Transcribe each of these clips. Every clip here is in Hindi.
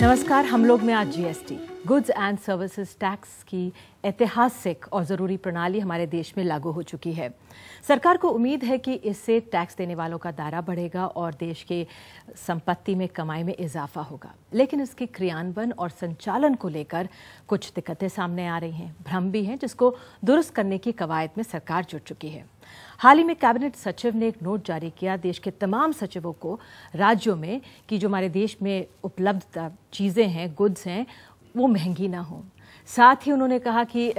नमस्कार। हम लोग में आज GST goods and services tax की ऐतिहासिक और ज़रूरी प्रणाली हमारे देश में लागू हो चुकी है। सरकार को उम्मीद है कि इससे टैक्स देने वालों का दायरा बढ़ेगा और देश के संपत्ति में कमाई में इजाफा होगा। लेकिन इसके क्रियान्वयन और संचालन को लेकर कुछ दिक्कतें सामने आ रही हैं, भ्रम भी हैं, जिसको दुरुस्त करने की कवायद में सरकार जुट चुकी है। हाल ही में कैबिनेट सचिव ने एक नोट जारी किया देश के तमाम सचिवों को राज्यों में कि जो हमारे देश में उपलब्ध चीज़ें हैं, गुड्स हैं, वो महंगी ना हो। साथ ही उन्होंने कहा कि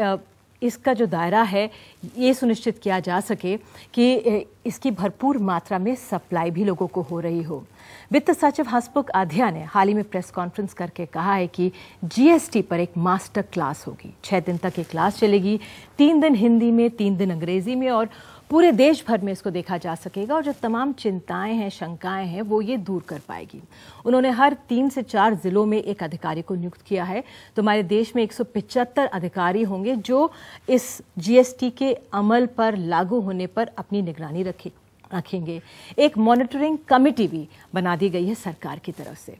इसका जो दायरा है ये सुनिश्चित किया जा सके कि इसकी भरपूर मात्रा में सप्लाई भी लोगों को हो रही हो। वित्त सचिव हंसमुख आधिया ने हाल ही में प्रेस कॉन्फ्रेंस करके कहा है कि जीएसटी पर एक मास्टर क्लास होगी। 6 दिन तक ये क्लास चलेगी, 3 दिन हिंदी में, 3 दिन अंग्रेजी में, और पूरे देश भर में इसको देखा जा सकेगा और जो तमाम चिंताएं हैं, शंकाएं हैं, वो ये दूर कर पाएगी। उन्होंने हर 3 से 4 जिलों में एक अधिकारी को नियुक्त किया है। तो हमारे देश में 175 अधिकारी होंगे जो इस जीएसटी के अमल पर, लागू होने पर अपनी निगरानी रखेंगे। एक मॉनिटरिंग कमेटी भी बना दी गई है सरकार की तरफ से।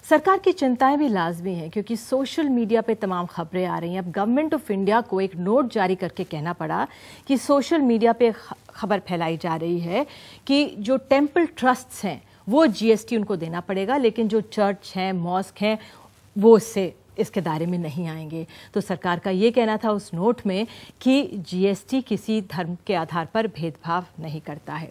सरकार की चिंताएं भी लाजमी हैं क्योंकि सोशल मीडिया पे तमाम खबरें आ रही हैं। अब गवर्नमेंट ऑफ इंडिया को एक नोट जारी करके कहना पड़ा कि सोशल मीडिया पे खबर फैलाई जा रही है कि जो टेम्पल ट्रस्ट्स हैं वो जीएसटी उनको देना पड़ेगा, लेकिन जो चर्च हैं, मॉस्क हैं, वो इसके दायरे में नहीं आएंगे। तो सरकार का ये कहना था उस नोट में कि जीएसटी किसी धर्म के आधार पर भेदभाव नहीं करता है।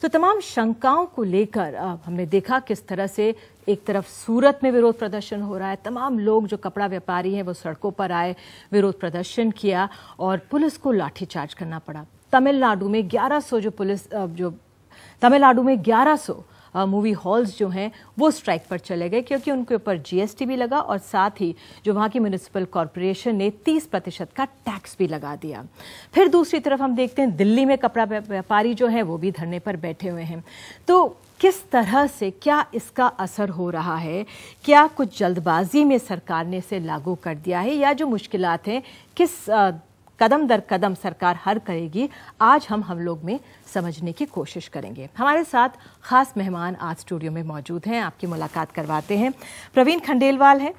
तो तमाम शंकाओं को लेकर हमने देखा किस तरह से एक तरफ सूरत में विरोध प्रदर्शन हो रहा है। तमाम लोग जो कपड़ा व्यापारी हैं वो सड़कों पर आए, विरोध प्रदर्शन किया और पुलिस को लाठीचार्ज करना पड़ा। तमिलनाडु में 1100 मूवी हॉल्स जो हैं वो स्ट्राइक पर चले गए क्योंकि उनके ऊपर जीएसटी भी लगा और साथ ही जो वहाँ की म्युनिसिपल कॉरपोरेशन ने 30% का टैक्स भी लगा दिया। फिर दूसरी तरफ हम देखते हैं दिल्ली में कपड़ा व्यापारी जो हैं वो भी धरने पर बैठे हुए हैं। तो किस तरह से क्या इसका असर हो रहा है? क्या कुछ जल्दबाजी में सरकार ने इसे लागू कर दिया है या जो मुश्किलात हैं किस कदम दर कदम सरकार हल करेगी? आज हम लोग में समझने की कोशिश करेंगे। हमारे साथ खास मेहमान आज स्टूडियो में मौजूद हैं, आपकी मुलाकात करवाते हैं। प्रवीण खंडेलवाल हैं,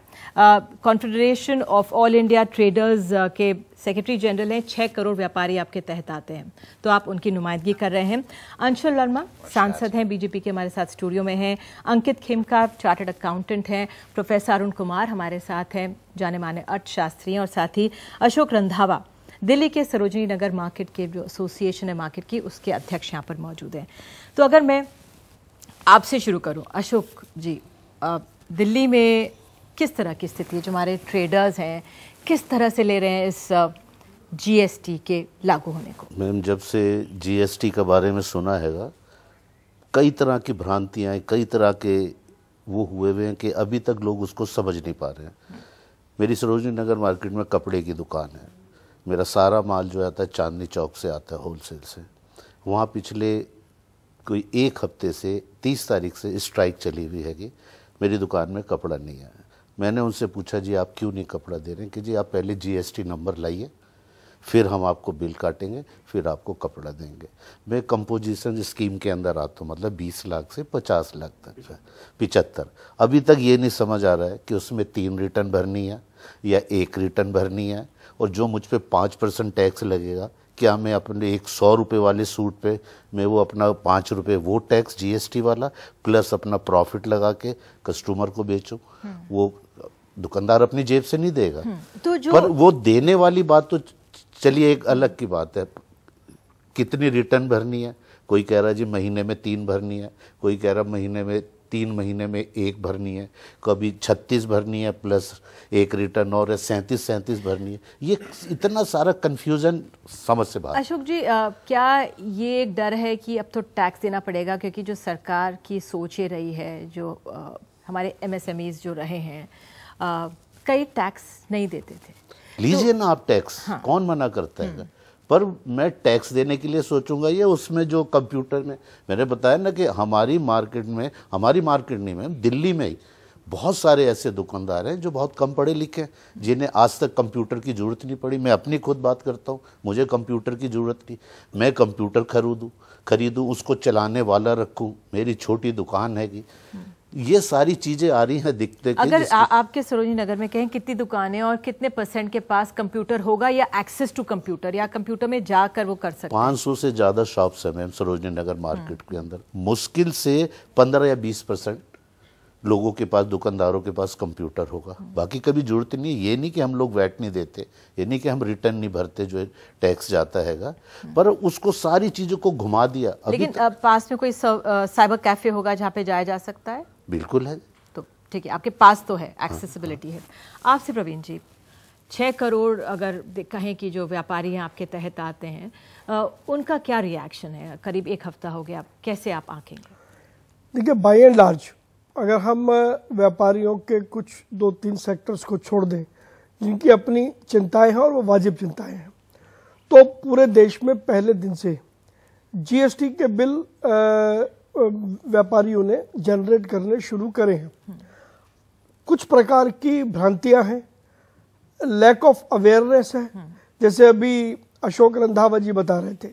confederation of all India traders के सेक्रेटरी जनरल हैं। 6 करोड़ व्यापारी आपके तहत आते हैं, तो आप उनकी नुमाइंदगी कर रहे हैं। अंशुल वर्मा सांसद हैं, बीजेपी के हमारे साथ स्टूडियो में हैं। अंकित खेमका चार्टर्ड अकाउंटेंट हैं। प्रोफेसर अरुण कुमार हमारे साथ हैं, जाने माने अर्थशास्त्री हैं। और साथ ही अशोक रंधावा, दिल्ली के सरोजनी नगर मार्केट के जो एसोसिएशन है मार्केट की, उसके अध्यक्ष यहाँ पर मौजूद हैं। तो अगर मैं आपसे शुरू करूँ अशोक जी, दिल्ली में किस तरह की स्थिति है? जो हमारे ट्रेडर्स हैं किस तरह से ले रहे हैं इस जीएसटी के लागू होने को? मैम, जब से जीएसटी के बारे में सुना हैगा, कई तरह की भ्रांतियाँ, कई तरह के वो हुए हैं कि अभी तक लोग उसको समझ नहीं पा रहे हैं। मेरी सरोजनी नगर मार्केट में कपड़े की दुकान है। मेरा सारा माल जो आता है चांदनी चौक से आता है, होलसेल से। वहाँ पिछले कोई 1 हफ्ते से 30 तारीख से स्ट्राइक चली हुई है कि मेरी दुकान में कपड़ा नहीं आया। मैंने उनसे पूछा, जी आप क्यों नहीं कपड़ा दे रहे हैं? कि जी आप पहले जीएसटी नंबर लाइए, फिर हम आपको बिल काटेंगे, फिर आपको कपड़ा देंगे। मैं कंपोजिशन स्कीम के अंदर आता हूँ, मतलब 20 लाख से 50 लाख तक, 75। अभी तक ये नहीं समझ आ रहा है कि उसमें 3 रिटर्न भरनी है या 1 रिटर्न भरनी है। और जो मुझ पे 5% टैक्स लगेगा, क्या मैं अपने एक 100 रुपये वाले सूट पे मैं वो अपना 5 रुपये वो टैक्स जीएसटी वाला प्लस अपना प्रॉफिट लगा के कस्टमर को बेचूं? वो दुकानदार अपनी जेब से नहीं देगा। तो जो पर वो देने वाली बात तो चलिए एक अलग की बात है, कितनी रिटर्न भरनी है? कोई कह रहा है जी महीने में 3 भरनी है, कोई कह रहा महीने में 3 महीने में 1 भरनी है, कभी 36 भरनी है प्लस 1 रिटर्न और 37 भरनी है। ये इतना सारा कंफ्यूजन समझ से बाहर। अशोक जी, क्या ये एक डर है कि अब तो टैक्स देना पड़ेगा क्योंकि जो सरकार की सोच ये रही है, जो हमारे एमएसएमईज जो रहे हैं कई टैक्स नहीं देते थे। लीजिए ना आप टैक्स, हाँ। कौन मना करता है? पर मैं टैक्स देने के लिए सोचूंगा ये उसमें जो कंप्यूटर में मैंने बताया ना कि हमारी मार्केट नहीं में दिल्ली में ही बहुत सारे ऐसे दुकानदार हैं जो बहुत कम पढ़े लिखे हैं, जिन्हें आज तक कंप्यूटर की ज़रूरत नहीं पड़ी। मैं अपनी खुद बात करता हूँ, मुझे कंप्यूटर की ज़रूरत नहीं। मैं कंप्यूटर खरीदूँ, उसको चलाने वाला रखूँ, मेरी छोटी दुकान हैगी। ये सारी चीजें आ रही हैं दिखते। अगर आपके सरोजनी नगर में कहें कितनी दुकानें और कितने % के पास कंप्यूटर होगा या एक्सेस टू कंप्यूटर या कंप्यूटर में जाकर वो कर सकते हैं? 500 से ज्यादा शॉप्स हैं मैम सरोजनी नगर मार्केट के अंदर। मुश्किल से 15 या 20% लोगों के पास, दुकानदारों के पास कंप्यूटर होगा। बाकी कभी जरूरत नहीं है। ये नहीं कि हम लोग वैट नहीं देते, ये नहीं कि हम रिटर्न नहीं भरते जो टैक्स जाता हैगा, पर उसको सारी चीजों को घुमा दिया। लेकिन पास में कोई साइबर कैफे होगा जहाँ पे जाया जा सकता है? बिल्कुल है। तो ठीक है, आपके पास तो है, एक्सेसिबिलिटी है। आपसे प्रवीण जी, 6 करोड़ अगर कहें कि जो व्यापारी हैं आपके तहत आते हैं, उनका क्या रिएक्शन है? करीब 1 हफ्ता हो गया, कैसे आप आंकेंगे? देखिए, बाय एंड लार्ज अगर हम व्यापारियों के कुछ 2-3 सेक्टर्स को छोड़ दें जिनकी अपनी चिंताएं हैं और वो वाजिब चिंताएं हैं, तो पूरे देश में पहले दिन से जीएसटी के बिल व्यापारियों ने जनरेट करने शुरू करे हैं। कुछ प्रकार की भ्रांतियां हैं, लैक ऑफ अवेयरनेस है। जैसे अभी अशोक रंधावा जी बता रहे थे,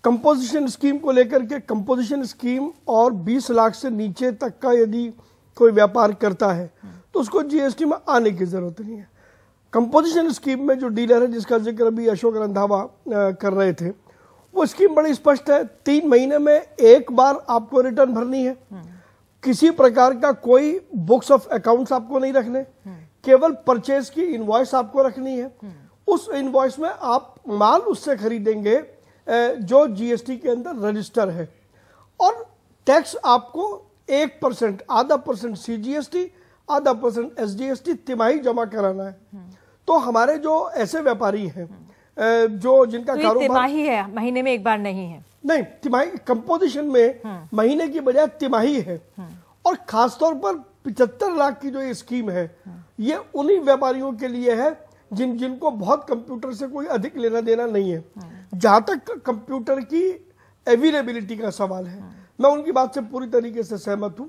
कंपोजिशन स्कीम को लेकर के, कंपोजिशन स्कीम और 20 लाख से नीचे तक का यदि कोई व्यापार करता है तो उसको जीएसटी में आने की जरूरत नहीं है। कंपोजिशन स्कीम में जो डीलर है, जिसका जिक्र अभी अशोक रंधावा कर रहे थे, वो स्कीम बड़ी स्पष्ट है। 3 महीने में एक बार आपको रिटर्न भरनी है। किसी प्रकार का कोई बुक्स ऑफ अकाउंट्स आपको नहीं रखने, केवल परचेज की इनवॉइस आपको रखनी है। उस इनवॉइस में आप माल उससे खरीदेंगे जो जीएसटी के अंदर रजिस्टर है, और टैक्स आपको 1%, आधा % सीजीएसटी, आधा % एसजीएसटी तिमाही जमा कराना है। तो हमारे जो ऐसे व्यापारी हैं जो जिनका तो कारोबार तिमाही है, महीने में एक बार नहीं है? नहीं, तिमाही कंपोजिशन में महीने की बजाय तिमाही है। और खासतौर पर 75 लाख की जो ये स्कीम है, ये उन्हीं व्यापारियों के लिए है जिनको बहुत कंप्यूटर से कोई अधिक लेना देना नहीं है। जहां तक कंप्यूटर की अवेलेबिलिटी का सवाल है, मैं उनकी बात से पूरी तरीके से सहमत हूं।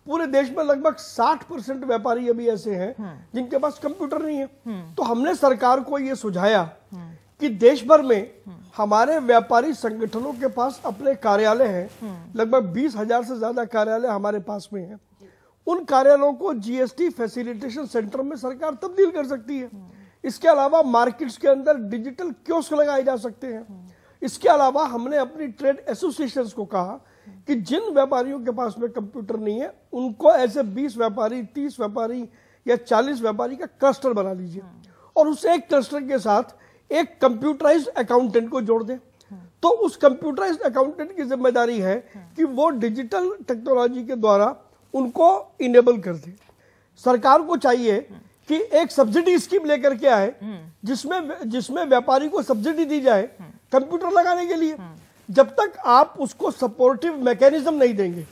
पूरे देश में लगभग 60% व्यापारी अभी ऐसे हैं जिनके पास कंप्यूटर नहीं है। तो हमने सरकार को यह सुझाया कि देश भर में हमारे व्यापारी संगठनों के पास अपने कार्यालय हैं, लगभग 20,000 से ज्यादा कार्यालय हमारे पास में हैं। उन कार्यालयों को जीएसटी फैसिलिटेशन सेंटर में सरकार तब्दील कर सकती है। इसके अलावा मार्केट्स के अंदर डिजिटल कियोस्क लगाए जा सकते हैं। इसके अलावा हमने अपनी ट्रेड एसोसिएशंस को कहा कि जिन व्यापारियों के पास में कंप्यूटर नहीं है, उनको ऐसे 20 व्यापारी, 30 व्यापारी या 40 व्यापारी का क्लस्टर बना लीजिए, और उस एक क्लस्टर के साथ एक कंप्यूटराइज्ड अकाउंटेंट को जोड़ दें। तो उस कंप्यूटराइज्ड अकाउंटेंट की जिम्मेदारी है कि वो डिजिटल टेक्नोलॉजी के द्वारा उनको इनेबल कर दे। सरकार को चाहिए कि एक सब्सिडी स्कीम लेकर के आए जिसमें व्यापारी को सब्सिडी दी जाए कंप्यूटर लगाने के लिए। जब तक आप उसको सपोर्टिव मैकेनिज्म नहीं देंगे,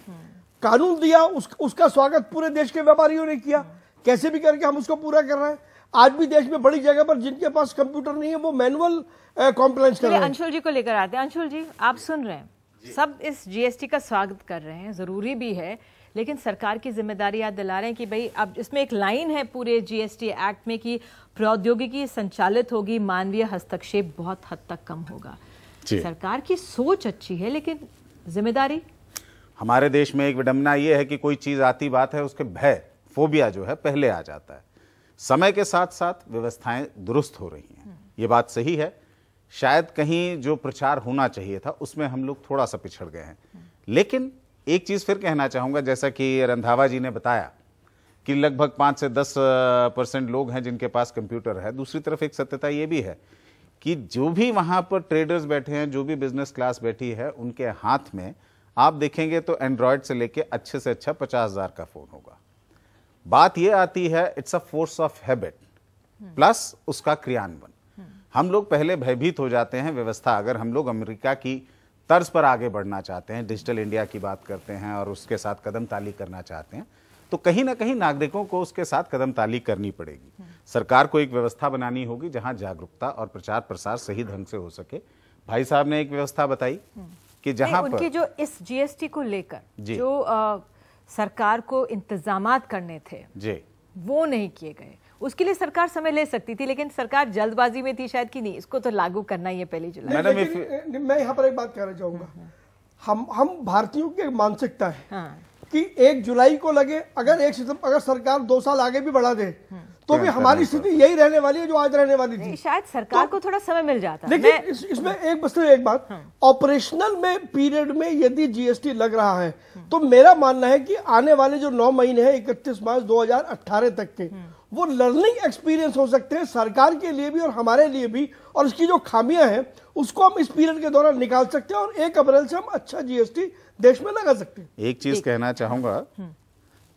कानून दिया, उसका स्वागत पूरे देश के व्यापारियों ने किया, कैसे भी करके हम उसको पूरा कर रहे हैं। आज भी देश में बड़ी जगह पर जिनके पास कंप्यूटर नहीं है वो मैनुअल कॉम्प्लायंस कर रहे हैं। अंशुल जी को लेकर आते हैं। अंशुल जी, आप सुन रहे हैं, सब इस जीएसटी का स्वागत कर रहे हैं, जरूरी भी है, लेकिन सरकार की जिम्मेदारी याद दिला रहे हैं कि भाई अब इसमें एक लाइन है पूरे जीएसटी एक्ट में कि प्रौद्योगिकी संचालित होगी, मानवीय हस्तक्षेप बहुत हद तक कम होगा। सरकार की सोच अच्छी है, लेकिन जिम्मेदारी। हमारे देश में एक विडंबना यह है कि कोई चीज आती बात है, उसके भय, फोबिया जो है पहले आ जाता है। समय के साथ साथ व्यवस्थाएं दुरुस्त हो रही हैं, ये बात सही है। शायद कहीं जो प्रचार होना चाहिए था उसमें हम लोग थोड़ा सा पिछड़ गए हैं। लेकिन एक चीज फिर कहना चाहूंगा, जैसा कि रंधावा जी ने बताया कि लगभग 5 से 10% लोग हैं जिनके पास कंप्यूटर है। दूसरी तरफ एक सत्यता ये भी है कि जो भी वहां पर ट्रेडर्स बैठे हैं, जो भी बिजनेस क्लास बैठी है, उनके हाथ में आप देखेंगे तो एंड्रॉयड से लेके अच्छे से अच्छा 50,000 का फोन होगा। बात यह आती है, it's a force of habit plus उसका क्रियान्वयन। हम लोग पहले भयभीत हो जाते हैं। व्यवस्था, अगर हम लोग अमेरिका की तर्ज पर आगे बढ़ना चाहते हैं, डिजिटल इंडिया की बात करते हैं और उसके साथ कदम ताली करना चाहते हैं, तो कहीं ना कहीं नागरिकों को उसके साथ कदम ताली करनी पड़ेगी। सरकार को एक व्यवस्था बनानी होगी जहां जागरूकता और प्रचार प्रसार सही ढंग से हो सके। भाई साहब ने एक व्यवस्था बताई कि जहां पर उनके जो इस जीएसटी को लेकर जो सरकार को इंतजामात करने थे जी, वो नहीं किए गए। उसके लिए सरकार समय ले सकती थी, लेकिन सरकार जल्दबाजी में थी शायद कि नहीं, इसको तो लागू करना ही है 1 जुलाई। मैं यहाँ पर एक बात कहना चाहूंगा, हम भारतीयों की मानसिकता है कि 1 जुलाई को लगे, अगर 1 सितंबर, अगर सरकार 2 साल आगे भी बढ़ा दे तो भी हमारी स्थिति यही रहने वाली है जो आज रहने वाली थी। शायद सरकार को थोड़ा समय मिल जाता। लेकिन इसमें एक बात, ऑपरेशनल में पीरियड में यदि जीएसटी लग रहा है तो मेरा मानना है कि आने वाले जो 9 महीने हैं 31 मार्च 2018 तक के, वो लर्निंग एक्सपीरियंस हो सकते हैं सरकार के लिए भी और हमारे लिए भी, और इसकी जो खामियां हैं उसको हम इस पीरियड के दौरान निकाल सकते हैं और 1 अप्रैल से हम अच्छा जीएसटी देश में लगा सकते हैं। एक चीज कहना चाहूंगा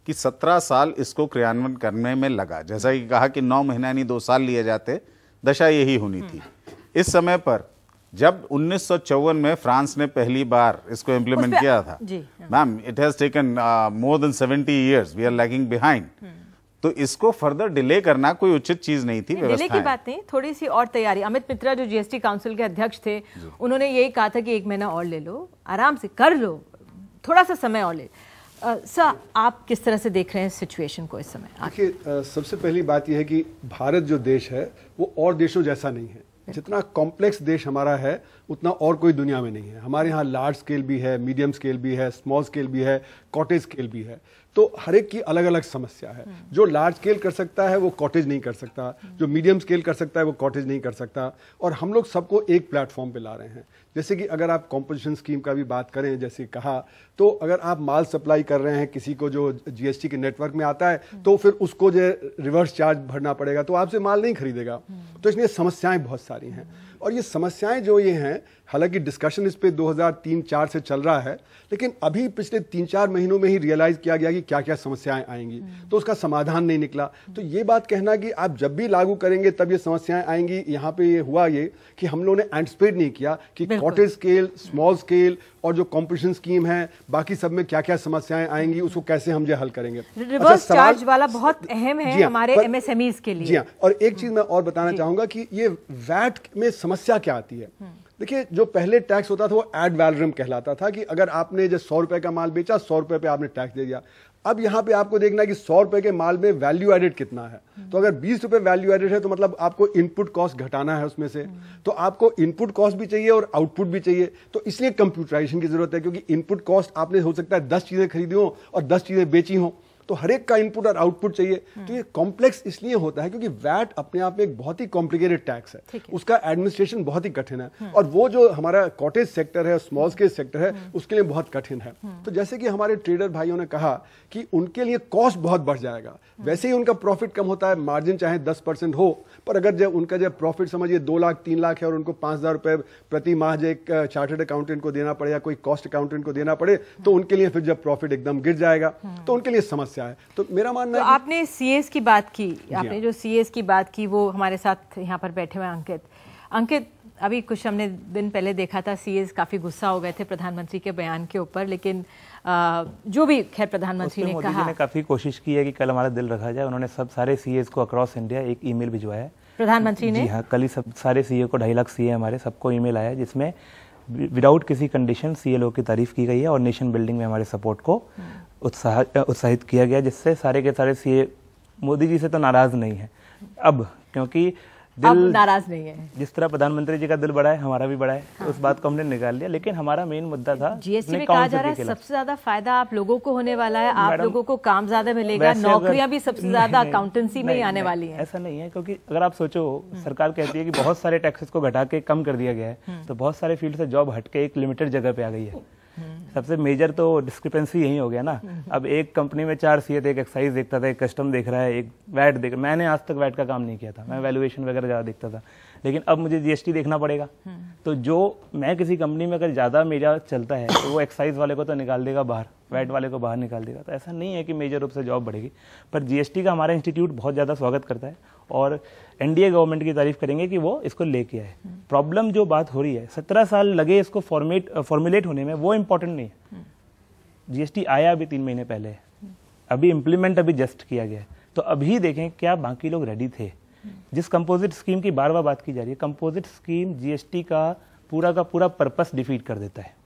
कि 17 साल इसको क्रियान्वयन करने में लगा, जैसा कि कहा कि 9 महीना यानी 2 साल लिए जाते, दशा यही होनी थी। इस समय पर जब 1954 में फ्रांस ने पहली बार इसको इम्प्लीमेंट किया था, ma'am it has taken more than 70 years, we are lagging behind. तो इसको फर्दर डिले करना कोई उचित चीज नहीं थी। डिले की बात नहीं, थोड़ी सी और तैयारी। अमित मित्रा जो जीएसटी काउंसिल के अध्यक्ष थे, उन्होंने यही कहा था कि 1 महीना और ले लो, आराम से कर लो, थोड़ा सा समय और ले। सर, आप किस तरह से देख रहे हैं सिचुएशन को इस समय? देखिए, सबसे पहली बात यह है कि भारत जो देश है वो और देशों जैसा नहीं है। जितना कॉम्प्लेक्स देश हमारा है उतना और कोई दुनिया में नहीं है। हमारे यहाँ लार्ज स्केल भी है, मीडियम स्केल भी है, स्मॉल स्केल भी है, कॉटेज स्केल भी है। तो हर एक की अलग अलग समस्या है। जो लार्ज स्केल कर सकता है वो कॉटेज नहीं कर सकता, जो मीडियम स्केल कर सकता है वो कॉटेज नहीं कर सकता, और हम लोग सबको एक प्लेटफॉर्म पे ला रहे हैं। जैसे कि अगर आप कॉम्पोजिशन स्कीम का भी बात करें, जैसे कहा, तो अगर आप माल सप्लाई कर रहे हैं किसी को जो जीएसटी के नेटवर्क में आता है, तो फिर उसको जो रिवर्स चार्ज भरना पड़ेगा, तो आपसे माल नहीं खरीदेगा। तो इसलिए समस्याएं बहुत सारी हैं, और ये समस्याएं जो ये हैं, हालांकि डिस्कशन इस पे 2003-04 से चल रहा है, लेकिन अभी पिछले 3-4 महीनों में ही रियलाइज किया गया कि क्या क्या समस्याएं आएंगी, तो उसका समाधान नहीं निकला। तो ये बात कहना कि आप जब भी लागू करेंगे तब ये समस्याएं आएंगी, यहाँ पे ये हुआ ये कि हम लोगों ने एंटिसिपेट नहीं किया कि कॉटेज स्केल, स्मॉल स्केल और जो कॉम्पिटिशन स्कीम है, बाकी सब में क्या क्या समस्याएं आएंगी, उसको कैसे हम जो हल करेंगे। रिवर्स चार्ज वाला बहुत अहम है हमारे एमएसएमईज के लिए। जी हाँ, और एक चीज मैं और बताना चाहूंगा कि ये वैट में समस्या क्या आती है। देखिए, जो पहले टैक्स होता था वो एड वैलोरम कहलाता था, कि अगर आपने जो 100 रुपए का माल बेचा, 100 रुपए पे आपने टैक्स दे दिया। अब यहाँ पे आपको देखना है कि 100 रुपए के माल में वैल्यू एडेड कितना है। तो अगर 20 रुपए वैल्यू एडेड है तो मतलब आपको इनपुट कॉस्ट घटाना है उसमें से, तो आपको इनपुट कॉस्ट भी चाहिए और आउटपुट भी चाहिए। तो इसलिए कंप्यूटराइजेशन की जरूरत है, क्योंकि इनपुट कॉस्ट आपने हो सकता है 10 चीजें खरीदी हो और 10 चीजें बेची हो, तो हर एक का इनपुट और आउटपुट चाहिए। तो ये कॉम्प्लेक्स इसलिए होता है क्योंकि वैट अपने आप में एक बहुत ही कॉम्प्लिकेटेड टैक्स है, उसका एडमिनिस्ट्रेशन बहुत ही कठिन है, और वो जो हमारा कॉटेज सेक्टर है, स्मॉल स्केल सेक्टर है, उसके लिए बहुत कठिन है। तो जैसे कि हमारे ट्रेडर भाइयों ने कहा कि उनके लिए कॉस्ट बहुत बढ़ जाएगा, वैसे ही उनका प्रॉफिट कम होता है, मार्जिन चाहे 10% हो, पर अगर जब उनका जब प्रॉफिट समझिए 2 लाख 3 लाख है और उनको 5,000 रुपए प्रति माह जो एक चार्टर्ड अकाउंटेंट को देना पड़े या कोई कॉस्ट अकाउंटेंट को देना पड़े, तो उनके लिए फिर जब प्रॉफिट एकदम गिर जाएगा, तो उनके लिए समस्या है। तो मेरा मानना है, आपने सीएस की बात की, आपने जो सीएस की बात की, वो हमारे साथ यहाँ पर बैठे हुए अंकित, अभी कुछ हमने दिन पहले देखा था, सीएस काफी गुस्सा हो गए थे प्रधानमंत्री के बयान के ऊपर, लेकिन जो भी खैर प्रधानमंत्री ने कहा, ने काफी कोशिश की है कि कल हमारा दिल रखा जाए। उन्होंने सब सारे सीएस को अक्रॉस इंडिया एक ईमेल भिजवाया है प्रधानमंत्री ने। जी हाँ, कल ही सब सारे सीए को 2.5 लाख सीए हमारे सबको ईमेल आया, जिसमें विदाउट किसी कंडीशन सीएलओ की तारीफ की गई है और नेशन बिल्डिंग में हमारे सपोर्ट को उत्साहित किया गया, जिससे सारे के सारे सीए मोदी जी से तो नाराज नहीं है अब, क्योंकि दिल नाराज नहीं है। जिस तरह प्रधानमंत्री जी का दिल बड़ा है, हमारा भी बड़ा है। हाँ। उस बात को हमने निकाल लिया, लेकिन हमारा मेन मुद्दा था जीएसटी में कहा जा रहा है सबसे ज्यादा फायदा आप लोगों को होने वाला है, आप लोगों को काम ज्यादा मिलेगा, नौकरियां भी सबसे ज्यादा अकाउंटेंसी में ही आने वाली हैं। ऐसा नहीं है, क्योंकि अगर आप सोचो, सरकार कहती है कि बहुत सारे टैक्सेस को घटा के कम कर दिया गया है, तो बहुत सारे फील्ड से जॉब हट के एक लिमिटेड जगह पे आ गई है। सबसे मेजर तो डिस्क्रिपेंसी यही हो गया ना। अब एक कंपनी में 4 सीए थे, एक एक्साइज देखता था, एक कस्टम देख रहा है, एक वैट देख रहा है। मैंने आज तक वैट का काम नहीं किया था, मैं वैल्यूएशन वगैरह ज़्यादा देखता था, लेकिन अब मुझे जीएसटी देखना पड़ेगा। तो जो मैं किसी कंपनी में अगर ज़्यादा मेजर चलता है तो वो एक्साइज वाले को तो निकाल देगा बाहर, वैट वाले को बाहर निकाल देगा। तो ऐसा नहीं है कि मेजर रूप से जॉब बढ़ेगी, पर जीएसटी का हमारा इंस्टीट्यूट बहुत ज़्यादा स्वागत करता है और एनडीए गवर्नमेंट की तारीफ करेंगे कि वो इसको लेके आए। प्रॉब्लम जो बात हो रही है, 17 साल लगे इसको फॉर्मुलेट होने में, वो इम्पोर्टेंट नहीं है। जीएसटी आया अभी 3 महीने पहले, अभी इम्प्लीमेंट अभी जस्ट किया गया है, तो अभी देखें क्या बाकी लोग रेडी थे। जिस कंपोजिट स्कीम की बार बार बात की जा रही है, कंपोजिट स्कीम जीएसटी का पूरा पर्पस डिफीट कर देता है।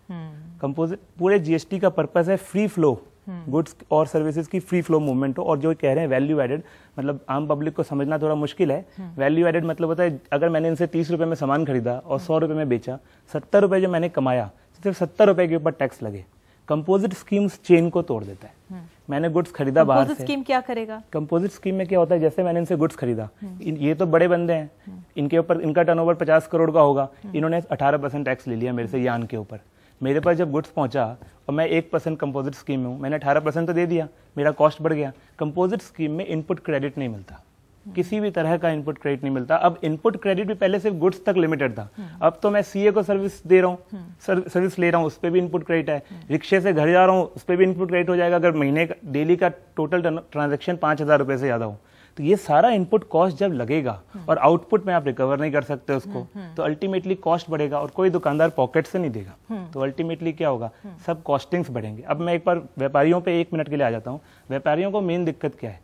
कंपोजिट पूरे जीएसटी का पर्पस है फ्री फ्लो, गुड्स और सर्विसेज की फ्री फ्लो मूवमेंट हो, और जो कह रहे हैं वैल्यू एडेड, मतलब आम पब्लिक को समझना थोड़ा मुश्किल है। वैल्यू एडेड मतलब होता है अगर मैंने इनसे 30 रुपए में सामान खरीदा और 100 रुपए में बेचा, 70 रुपए जो मैंने कमाया, सिर्फ 70 रुपए के ऊपर टैक्स लगे। कंपोजिट स्कीम चेन को तोड़ देता है। मैंने गुड्स खरीदा बाहर से। कंपोजिट स्कीम क्या करेगा? कंपोजिट स्कीम में क्या होता है, जैसे मैंने इनसे गुड्स खरीदा, ये तो बड़े बंदे हैं, इनके ऊपर इनका टर्नओवर 50 करोड़ का होगा, इन्होंने 18% टैक्स ले लिया मेरे से यान के ऊपर। मेरे पास जब गुड्स पहुंचा और मैं 1% कंपोजिट स्कीम में हूँ, मैंने 18% तो दे दिया, मेरा कॉस्ट बढ़ गया। कंपोजिट स्कीम में इनपुट क्रेडिट नहीं मिलता, किसी भी तरह का इनपुट क्रेडिट नहीं मिलता। अब इनपुट क्रेडिट भी पहले सिर्फ गुड्स तक लिमिटेड था, अब तो मैं सीए को सर्विस दे रहा हूँ, सर्विस ले रहा हूँ, उस पर भी इनपुट क्रेडिट है। रिक्शे से घर जा रहा हूँ, उस पर भी इनपुट क्रेडिट हो जाएगा अगर महीने का डेली का टोटल ट्रांजेक्शन 5,000 रुपए से ज्यादा हो। तो ये सारा इनपुट कॉस्ट जब लगेगा और आउटपुट में आप रिकवर नहीं कर सकते उसको, तो अल्टीमेटली कॉस्ट बढ़ेगा और कोई दुकानदार पॉकेट से नहीं देगा। तो अल्टीमेटली क्या होगा, सब कॉस्टिंग्स बढ़ेंगे। अब मैं एक बार व्यापारियों पे 1 मिनट के लिए आ जाता हूँ। व्यापारियों को मेन दिक्कत क्या है,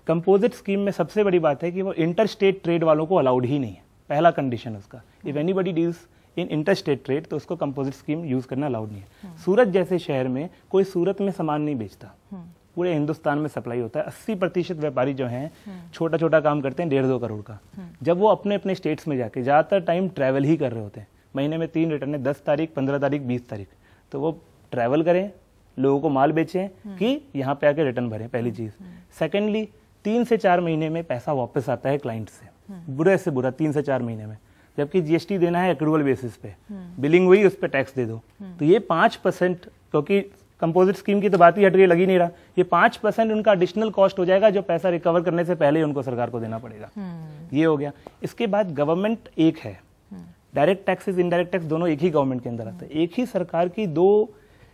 कंपोजिट स्कीम में सबसे बड़ी बात है कि वो इंटर स्टेट ट्रेड वालों को अलाउड ही नहीं है, पहला कंडीशन उसका। If anybody deals in inter state trade तो उसको कंपोजिट स्कीम यूज करना अलाउड नहीं है। सूरत जैसे शहर में कोई सूरत में सामान नहीं बेचता, पूरे हिंदुस्तान में सप्लाई होता है। 80% व्यापारी जो हैं छोटा छोटा काम करते हैं 1.5-2 करोड़ का। जब वो अपने अपने स्टेट्स में जाके ज़्यादातर टाइम ट्रैवल ही कर रहे होते हैं, महीने में 3 रिटर्न है, 10 तारीख, 15 तारीख, 20 तारीख, तो वो ट्रैवल करें, लोगों को माल बेचें कि यहाँ पे आके रिटर्न भरें, पहली चीज़। सेकेंडली 3 से 4 महीने में पैसा वापस आता है क्लाइंट से, बुरे से बुरा 3 से 4 महीने में। जबकि जीएसटी देना है एक्रूवल बेसिस पे, बिलिंग हुई उस पर टैक्स दे दो। तो ये 5%, क्योंकि कंपोजिट स्कीम की तो बात ही हट रही, लगी नहीं रहा, ये 5% उनका एडिशनल कॉस्ट हो जाएगा जो पैसा रिकवर करने से पहले उनको सरकार को देना पड़ेगा। ये हो गया। इसके बाद गवर्नमेंट एक है, डायरेक्ट टैक्सेस इनडायरेक्ट टैक्स दोनों एक ही गवर्नमेंट के अंदर आते हैं। एक ही सरकार की 2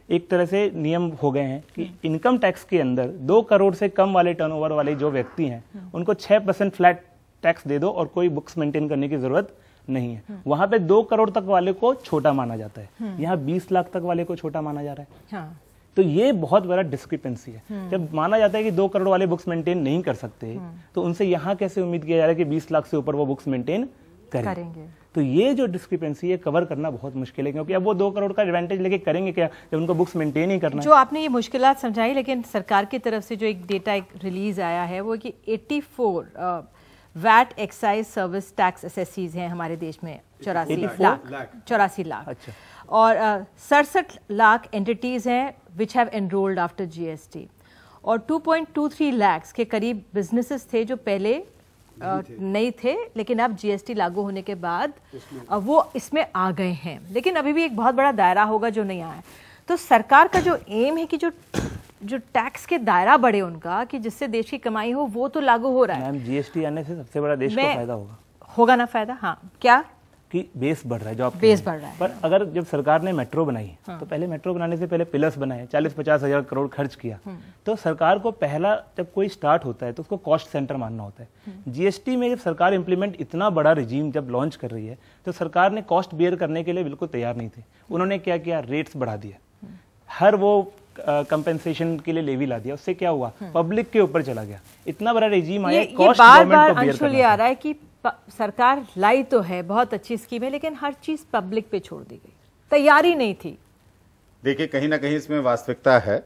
एक तरह से नियम हो गए हैं कि इनकम टैक्स के अंदर 2 करोड़ से कम वाले टर्नओवर वाले जो व्यक्ति हैं उनको 6% फ्लैट टैक्स दे दो और कोई बुक्स मेंटेन करने की जरूरत नहीं है। वहां पे 2 करोड़ तक वाले को छोटा माना जाता है, यहाँ 20 लाख तक वाले को छोटा माना जा रहा है। हाँ। तो ये बहुत बड़ा डिस्क्रिपेंसी है। जब माना जाता है कि 2 करोड़ वाले बुक्स मेंटेन नहीं कर सकते, तो उनसे यहाँ कैसे उम्मीद किया जा रहा है कि 20 लाख से ऊपर वो बुक्स मेंटेन करेंगे। तो ये जो डिस्क्रिपेंसी है कवर करना बहुत मुश्किल है, क्योंकि अब वो 2 करोड़ का एडवांटेज लेके करेंगे क्या जब उनको बुक्स मेंटेन ही करना है। जो आपने ये मुश्किलात समझाई, लेकिन सरकार की तरफ से जो एक डेटा रिलीज आया है वो कि 84 वैट एक्साइज सर्विस टैक्स एसेसीज हैं हमारे देश में, 84 लाख। अच्छा। और 67 लाख एंटिटीज हैं which have enrolled after GST, और 2.23 लाख के करीब बिजनेसेस थे जो पहले नहीं थे, लेकिन अब जीएसटी लागू होने के बाद वो इसमें आ गए हैं। लेकिन अभी भी एक बहुत बड़ा दायरा होगा जो नहीं आया है। तो सरकार का जो एम है कि जो टैक्स के दायरा बढ़े उनका, कि जिससे देश की कमाई हो, वो तो लागू हो रहा है। मैम, जीएसटी आने से सबसे बड़ा देश को फायदा होगा ना फायदा? हाँ, क्या कि बेस बढ़ रहा है, जॉब बेस बढ़ रहा है। पर अगर जब सरकार ने मेट्रो बनाई, तो पहले मेट्रो बनाने से पहले पिलर्स बनाए, 40-50 हजार करोड़ खर्च किया। तो सरकार को पहला जब कोई स्टार्ट होता है तो उसको कॉस्ट सेंटर मानना होता है। जीएसटी में जब सरकार इंप्लीमेंट इतना बड़ा रिजीम जब लॉन्च कर रही है, तो सरकार ने कॉस्ट बेयर करने के लिए बिल्कुल तैयार नहीं थी। उन्होंने क्या किया, रेट्स बढ़ा दिए, हर वो कंपेंसेशन के लिए लेवी ला दिया। उससे क्या हुआ, पब्लिक के ऊपर चला गया। इतना बड़ा रेजीम आया, कॉस्ट गवर्नमेंट को बेयर करना आ रहा है कि सरकार लाई तो है, बहुत अच्छी स्कीम है, लेकिन हर चीज पब्लिक पे छोड़ दी गई, तैयारी नहीं थी। देखिए, कहीं ना कहीं इसमें वास्तविकता है,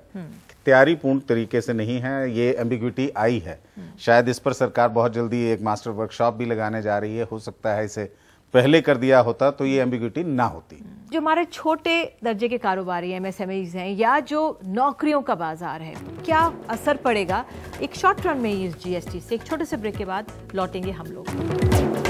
तैयारी पूर्ण तरीके से नहीं है, ये एम्बिग्विटी आई है। शायद इस पर सरकार बहुत जल्दी एक मास्टर वर्कशॉप भी लगाने जा रही है। हो सकता है इसे पहले कर दिया होता तो ये एम्बिग्विटी ना होती। जो हमारे छोटे दर्जे के कारोबारी एमएसएमईज हैं या जो नौकरियों का बाजार है, क्या असर पड़ेगा एक शॉर्ट रन में इस जीएसटी से? एक छोटे से ब्रेक के बाद लौटेंगे हम लोग।